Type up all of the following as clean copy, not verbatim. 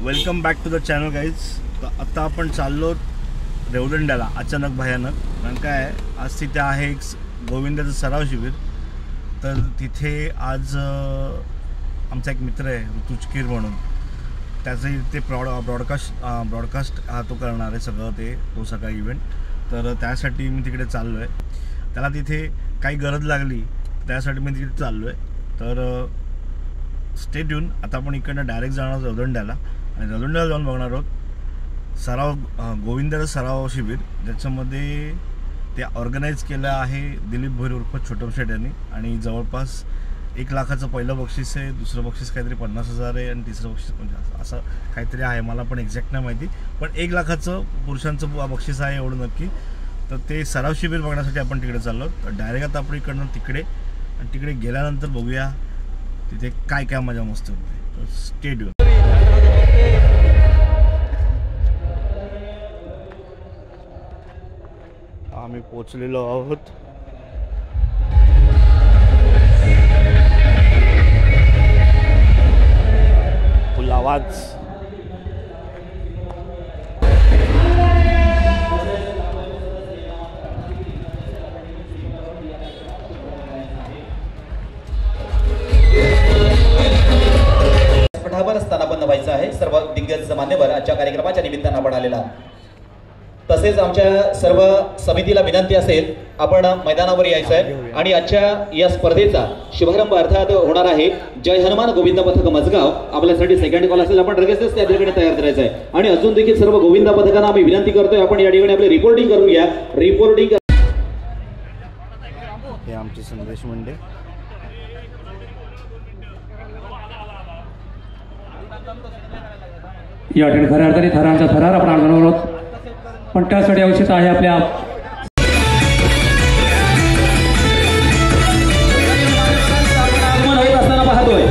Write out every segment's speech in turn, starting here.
Welcome back to the channel guys. तर आता आपण चाललो रेवदंड्याला अचानक भयानक. कारण काय आहे, आज तिथे आहे एक गोविंदाचं सराव शिबिर. तर तिथे आज आमचा एक मित्र आहे ऋतुचकीर म्हणून, त्याचं ते ब्रॉडकास्ट तो करणार आहे सगळं तो सगळा इव्हेंट. तर त्यासाठी मी तिकडे चाललो आहे. त्याला तिथे काही गरज लागली त्यासाठी मी तिथे चाललो आहे. तर स्टे ट्यून. आता आपण इकडनं डायरेक्ट जाणार रेवदंड्याला आणि रेवदंड्याला जाऊन बघणार आहोत सराव गोविंदाचं सराव शिबिर, ज्याच्यामध्ये ते ऑर्गनाईज केलं आहे दिलीप भोईर उर्फ छोटम शेट यांनी. आणि जवळपास 1 लाखाचं पहिलं बक्षीस आहे, दुसरं बक्षीस काहीतरी 50,000 आहे आणि तिसरं बक्षीस 50 असं काहीतरी आहे. मला पण एक्झॅक्ट नाही माहिती, पण 1 लाखाचं पुरुषांचं बक्षीस आहे एवढं नक्की. तर ते सराव शिबिर बघण्यासाठी आपण तिकडे चाललो. तर डायरेक्ट आता आपण इकडनं तिकडे आणि तिकडे गेल्यानंतर बघूया तिथे काय काय मजा मस्ती होते. तर स्टे ट्यून. आम्ही पोचलेलो आहोत. फुल आवाज. पटावर स्थानापन्न व्हायचं आहे. सर्व दिग्गज मान्यवर आजच्या कार्यक्रमाच्या निमित्तानं आपण आलेला. तसेच आमच्या सर्व समितीला विनंती असेल, आपण मैदानावर यायचं आहे आणि आजच्या या स्पर्धेचा शुभारंभ अर्थात होणार आहे जय हनुमान गोविंद पथक मजगाव. आपल्यासाठी सेकंड कॉल असेल, आपण लगेचच त्या ठिकाणी तयार करायचं आहे. आणि अजून देखील सर्व गोविंद पथकांना आम्ही विनंती करतोय, आपण या ठिकाणी आपली रिपोर्टिंग करून घ्या. रिपोर्टिंग हे आमचे संदेश मंडे. या ठिकाणी खऱ्या अर्थाने थरांचा थरार आपण आणणार आहोत, पण त्यासाठी आवश्यक आहे आपल्या असताना पाहतोय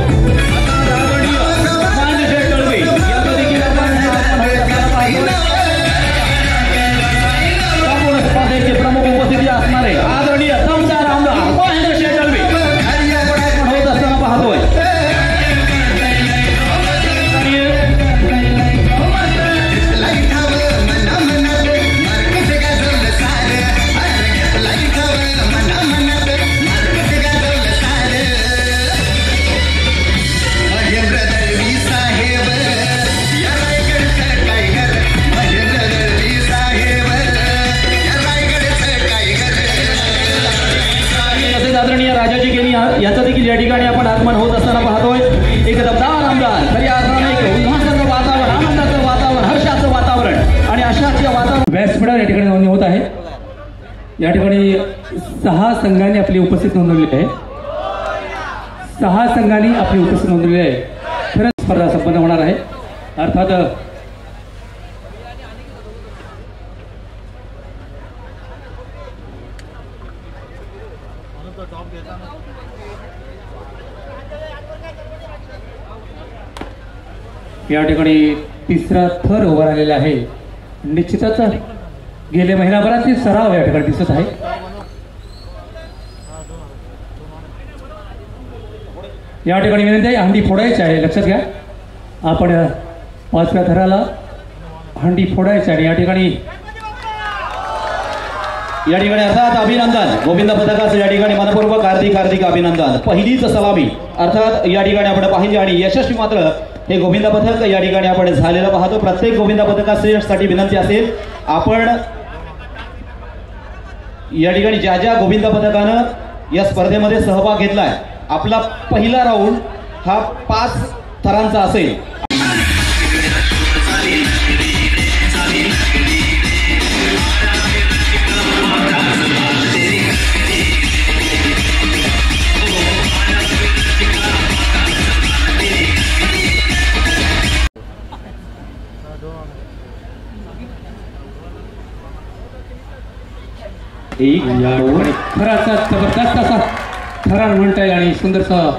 स्पर्धेचे प्रमुख उपस्थिती असणारे आदरणीय समजार आमदार महेंद्र शेठ दळवी होत असताना पाहतोय. राजाजी गेली याचा देखील या ठिकाणी आपण आगमन होत असताना पाहतोय. एक दमदार आमदार खऱ्या अर्थाने उल्हासाचं वातावरण, आनंदाचं वातावरण, हर्षाचं वातावरण आणि अशाच या वातावरण व्यासपीठावर या ठिकाणी नोंदणी होत आहे. या ठिकाणी 6 संघांनी आपली उपस्थिती नोंदवलेली आहे. 6 संघांनी आपली उपस्थिती नोंदवलेली आहे. खरंच स्पर्धा संपन्न होणार आहे. अर्थात या ठिकाणी तिसरा थर उभा राहिलेला आहे. निश्चितच गेल्या महिनाभरातील सराव या ठिकाणी दिसत आहे. या ठिकाणी विनंती आहे, हंडी फोडायची आहे. लक्षात घ्या, आपण 5व्या थराला हंडी फोडायची आणि या ठिकाणी अर्थात अभिनंदन गोविंद पथकाचं या ठिकाणी मनपूर्वक हार्दिक अभिनंदन. पहिलीच सलामी अर्थात या ठिकाणी आपण पाहिजे आणि यशस्वी मात्र हे गोविंद पथक या ठिकाणी आपण झालेलं पाहतो. प्रत्येक गोविंद पथकासाठी विनंती असेल, आपण या ठिकाणी ज्या गोविंद पथकानं या स्पर्धेमध्ये सहभाग घेतलाय, आपला पहिला राऊंड हा 5 थरांचा असेल. थराचा जबरदस्त असा थरार म्हणता येईल आणि सुंदरचं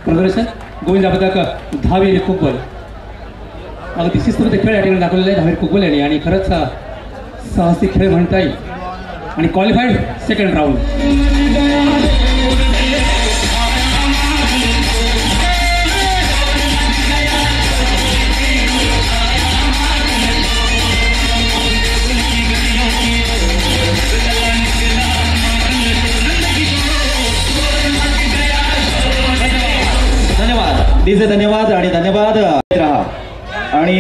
प्रदर्शन. गोविंद पथक 10वीर कुकबल अगदी शिस्तबद्ध खेळ या ठिकाणी दाखवलेला आहे 10वीर कुकबल यांनी आणि खरंच साहसी खेळ म्हणता येईल आणि क्वालिफाईड सेकंड राऊंड. डीजे धन्यवाद आणि धन्यवाद राहा. आणि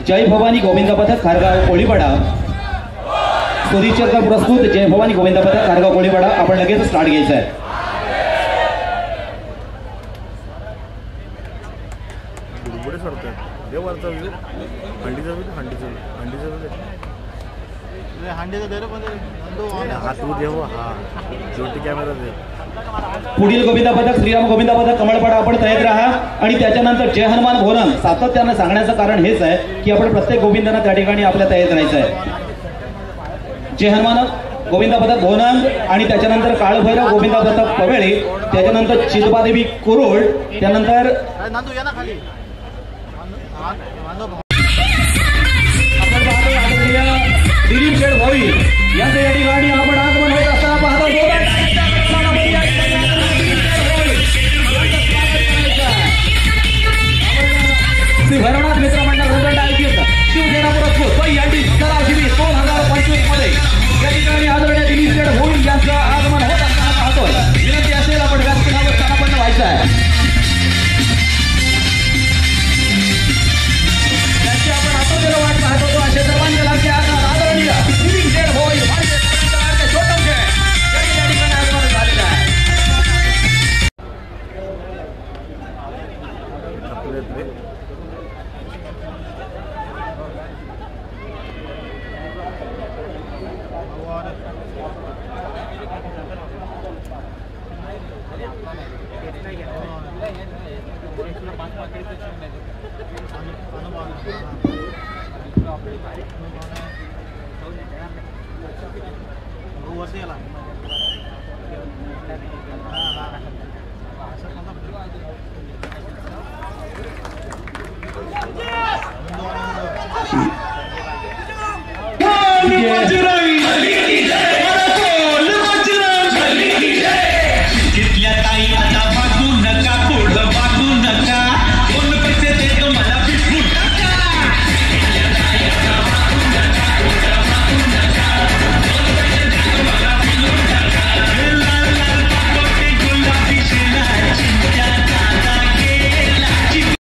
जय भवानी गोविंद पथक खारगाव कोळीपाडा सुधीरकर प्रस्तुत जय भवानी गोविंद पथक खारगाव कोळीपाडा. आपण लगेच स्टार्ट घ्यायचं आहे. पुढील गोविंदा पथक श्रीराम गोविंदा पथक कमळपाडा. आपण तयार राहा. आणि त्याच्यानंतर जय हनुमान भोनम. सातत्यानं सांगण्याचं कारण हेच आहे की आपण प्रत्येक गोविंदांना त्या ठिकाणी आपल्या तयार करायचं आहे. जय हनुमान गोविंदा पथक भोनम आणि त्याच्यानंतर काळभैरव गोविंदा पथक पवेळे. त्याच्यानंतर चिलबादेवी कुरुळ. त्यानंतर दिलीप शेठ भोई यांचं या ठिकाणी आपण आगमन होत असताना पाहतो. श्री भैरवनाथ मित्र मंडळ रोजंडा आयोजित शिवसेना पुरस्कृत यांची सराव शिबिर 2025 मध्ये या ठिकाणी आदरणीय दिलीप शेठ भोई यांचं आगमन होत असताना पाहतोय. विनंती असेल आपण व्यासपीठावर स्थानापन्न व्हायचं आहे. त्यांची आपण आतुरतेनं वाट पाहत होतो. असे सर्वांच्या लागते आदरणीय दिलीप शेठ भोई छोटम शेठ या ठिकाणी आगमन झालेलं आहे.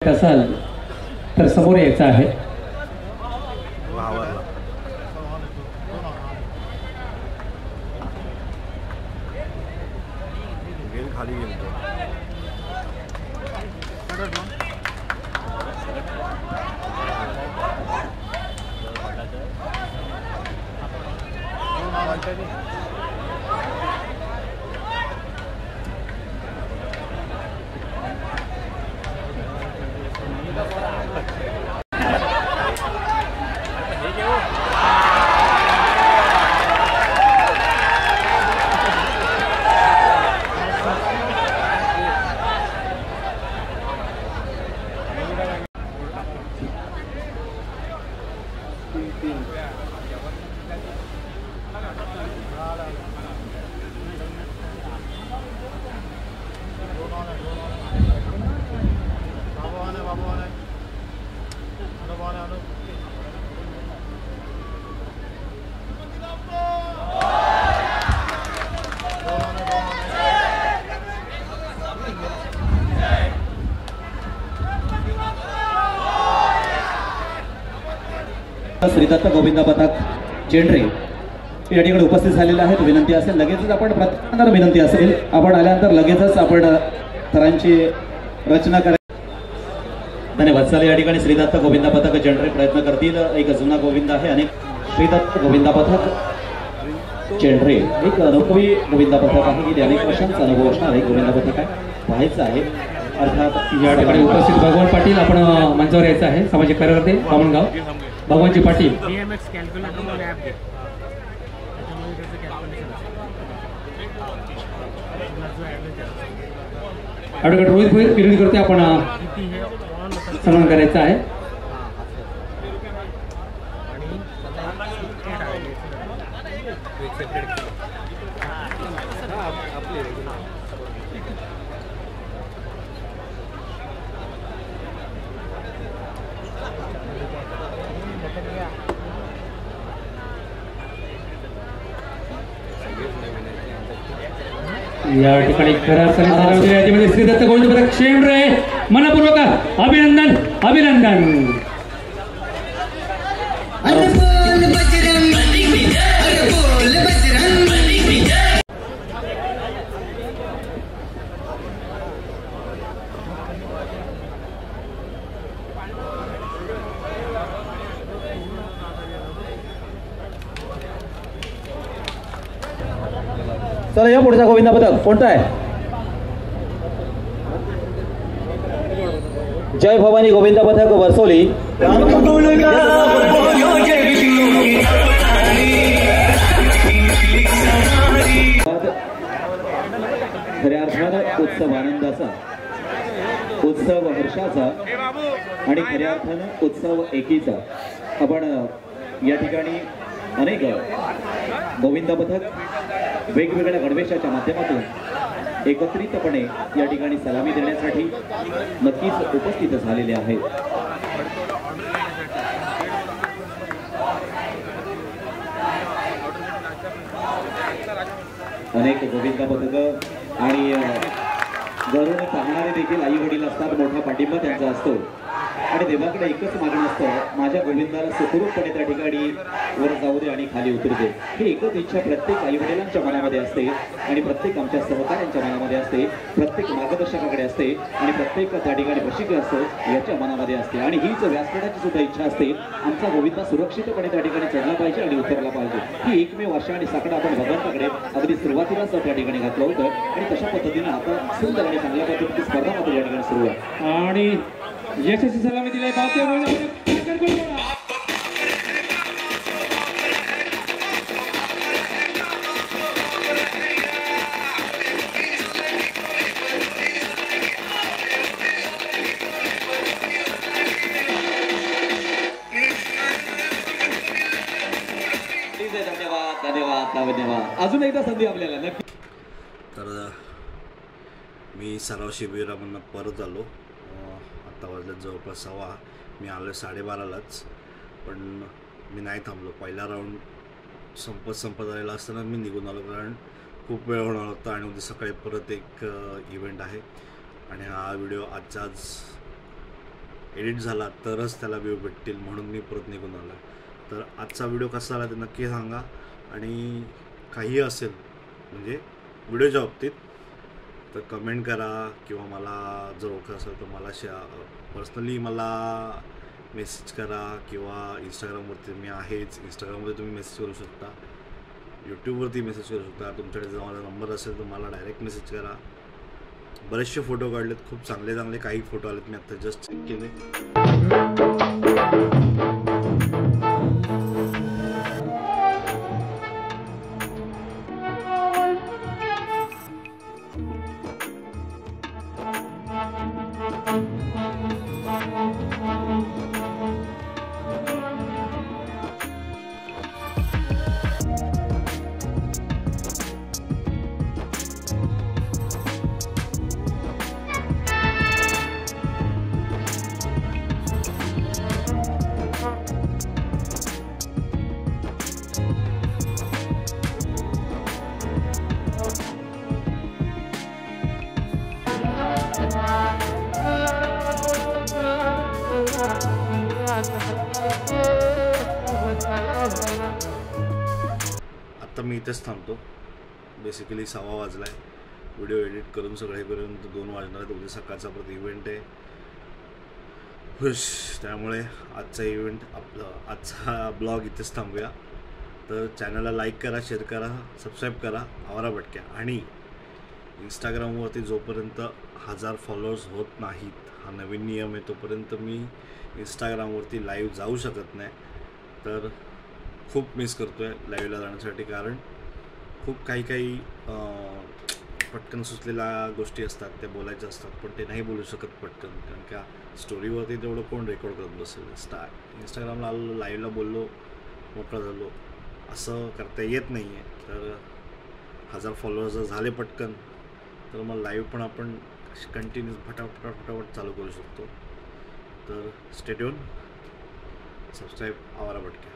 असाल तर समोर यायचं आहे. श्रीदत्त गोविंदा पथक चेंडरे या ठिकाणी उपस्थित झालेले आहेत. विनंती असेल लगेचच आपण प्रत्येकांना विनंती असेल आपण आल्यानंतर लगेचच आपण थरांची रचना करा. धन्यवाद. चला या ठिकाणी श्रीदत्त गोविंदा पथक चेंडरे प्रयत्न करतील. एक जुना गोविंद आहे आणि श्रीदत्त गोविंदा पथक चेंडरे एक अनुभवी गोविंदा पथक आहे. गेली अनेक वर्षांचा अनुभव असणार एक गोविंदा पथक आहे. पाहायचं आहे. अर्थात या ठिकाणी उपस्थित भगवान पाटील आपण मंचावर यायचं आहे. सामाजिक कार्यकर्ते बामणगाव भगवानजी पाटील. ॲडव्होकेट रोहित भोईर विनंती करते आपण सन्मान करायचा आहे. या ठिकाणी खऱ्या अर्थाने श्री दत्त गोविंद पथक शेंबरे मनपूर्वक अभिनंदन अभिनंदन. चला या पुढचा गोविंदा पथक कोणता आहे? जय भवानी गोविंदा पथक वरसोली. खऱ्या अर्थानं उत्सव आनंदाचा, उत्सव हर्षाचा आणि खऱ्या अर्थानं उत्सव एकीचा. आपण या ठिकाणी अनेक गोविंदा पथक वेगवेगळ्या गणवेशाच्या माध्यमातून एकत्रितपणे या ठिकाणी सलामी देण्यासाठी नक्कीच उपस्थित झालेले आहेत. अनेक गोविंदा पथक आणि घरून पाहणारे देखील आई वडील असतात. मोठा पाठिंबा त्यांचा असतो आणि देवाकडे एकच मागणं असतं, माझ्या गोविंदाला सुखरूपपणे त्या ठिकाणी वर जाऊ दे आणि खाली उतरू दे. ही एकच इच्छा प्रत्येक आई वडिलांच्या मनामध्ये असते आणि प्रत्येक आमच्या सहकाऱ्यांच्या मनामध्ये असते, प्रत्येक मार्गदर्शकाकडे असते आणि प्रत्येक त्या ठिकाणी प्रशिक्षक असतो याच्या मनामध्ये असते. आणि हीच व्यासपीठाची सुद्धा इच्छा असते, आमचा गोविंदा सुरक्षितपणे त्या ठिकाणी चढला पाहिजे आणि उतरला पाहिजे. ही एकमेव आशा आणि साकडं आपण भगवंताकडे अगदी सुरुवातीलाच त्या ठिकाणी घातलं होतं आणि तशा पद्धतीने आता सुंदर आणि चांगल्या पद्धतीची स्पर्धा मात्र या ठिकाणी सुरू आहे. आणि यशस्वी सलामी दिलाय धन्यवाद धन्यवाद धन्यवाद. अजून एकदा संधी आपल्याला नक्की. तर मी सराव शिबिरामधून परत आलो. आत्ता वाजल्यात जवळपास 6:15. मी आलो 12:30लाच, पण मी नाही थांबलो. पहिला राऊंड संपत आलेला असताना मी निघून आलो, कारण खूप वेळ होणार होता आणि उद्या सकाळी परत एक इव्हेंट आहे आणि हा व्हिडिओ आजच्या आज एडिट झाला तरच त्याला व्ह्यू भेटतील, म्हणून मी परत निघून आलो. तर आजचा व्हिडिओ कसा आला ते नक्की सांगा आणि काही असेल म्हणजे व्हिडिओच्या बाबतीत तर कमेंट करा किंवा मला जर ओळख असेल तर मला पर्सनली मला मेसेज करा किंवा इंस्टाग्रामवरती मी आहेच. इंस्टाग्राममध्ये तुम्ही मेसेज करू शकता, यूट्यूबवरती मेसेज करू शकता. तुमच्याकडे जर माझा नंबर असेल तर मला डायरेक्ट मेसेज करा. बरेचसे फोटो काढलेत, खूप चांगले चांगले काही फोटो आलेत, मी आत्ता जस्ट चेक केले. आत्ता मी इथेच थांबतो. बेसिकली 6:15 वाजला आहे. व्हिडिओ एडिट करून सगळे करून 2 वाजणार आहेत. उद्या सकाळचा परत इव्हेंट आहे खुश. त्यामुळे आजचा ब्लॉग इथेच थांबूया. तर चॅनलला लाईक करा, शेअर करा, सबस्क्राईब करा आवारा भटक्या. आणि इंस्टाग्रामवरती जोपर्यंत 1000 फॉलोअर्स होत नाहीत, हा नवीन नियम आहे, तोपर्यंत मी इंस्टाग्रामवरती लाईव्ह जाऊ शकत नाही. तर खूप मिस करतो आहे लाईव्हला जाण्यासाठी, कारण खूप काही पटकन सुचलेल्या गोष्टी असतात, त्या बोलायच्या असतात, पण ते नाही बोलू शकत पटकन, कारण का स्टोरीवरती तेवढं कोण रेकॉर्ड करत बसेल. इंस्टाग्रामला आलो, लाईव्हला बोललो, मोकळा झालो, असं करता येत नाही आहे. तर 1000 फॉलोअर्स जर झाले पटकन तर मग लाईव्ह पण आपण कंटिन्यू फटाफट चालू करू शकतो. तर स्टे ट्यून, सबस्क्राईब आवारा भटक्या.